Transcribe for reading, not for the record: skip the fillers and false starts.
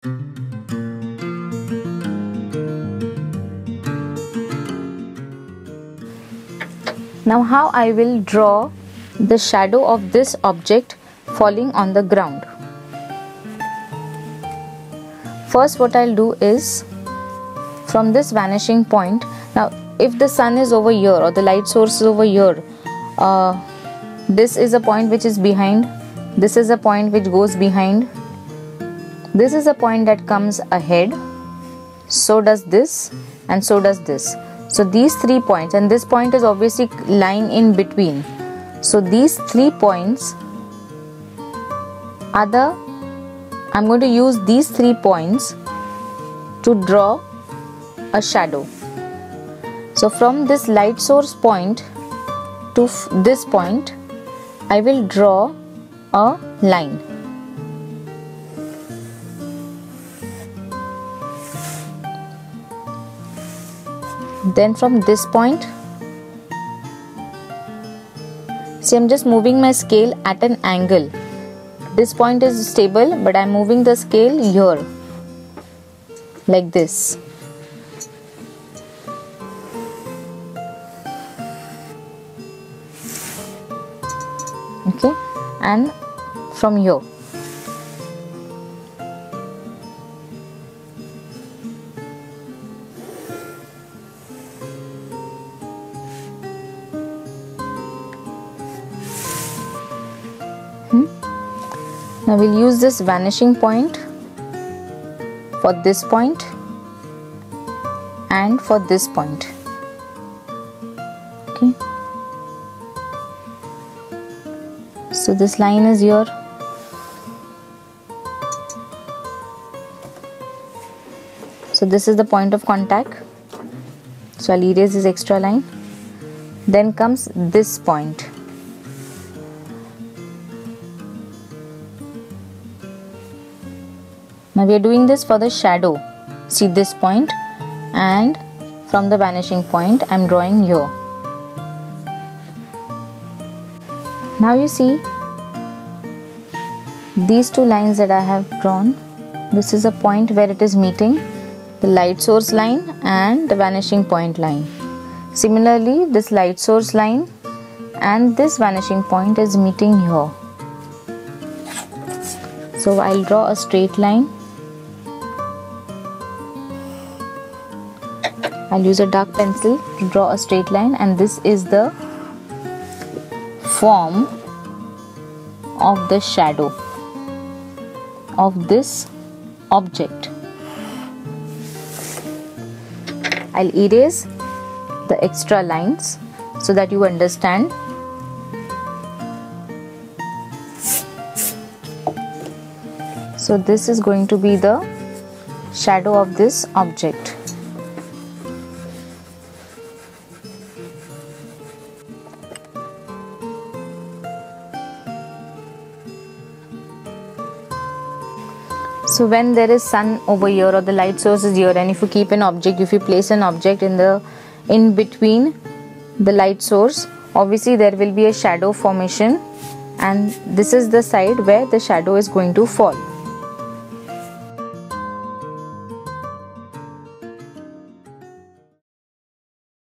Now how I will draw the shadow of this object falling on the ground. First what I'll do is, from this vanishing point, now if the sun is over here or the light source is over here, this is a point which is behind, this is a point which goes behind, this is a point that comes ahead, so does this, and so does this. So these 3 points, and this point is obviously lying in between. So these 3 points are I'm going to use these 3 points to draw a shadow. So from this light source point to this point, I will draw a line. Then from this point, see, I'm just moving my scale at an angle. This point is stable, but I'm moving the scale here, like this. Okay, and from here. Now we'll use this vanishing point for this point and for this point. Okay. So this line is here. So this is the point of contact. So I'll erase this extra line. Then comes this point. Now we are doing this for the shadow. See this point, and from the vanishing point I am drawing here. Now you see these 2 lines that I have drawn. This is a point where it is meeting the light source line and the vanishing point line. Similarly, this light source line and this vanishing point is meeting here. So I'll draw a straight line. I'll use a dark pencil to draw a straight line, and this is the form of the shadow of this object. I'll erase the extra lines so that you understand. So this is going to be the shadow of this object. So when there is sun over here or the light source is here, and if you keep an object, if you place an object in between the light source, obviously there will be a shadow formation, and this is the side where the shadow is going to fall.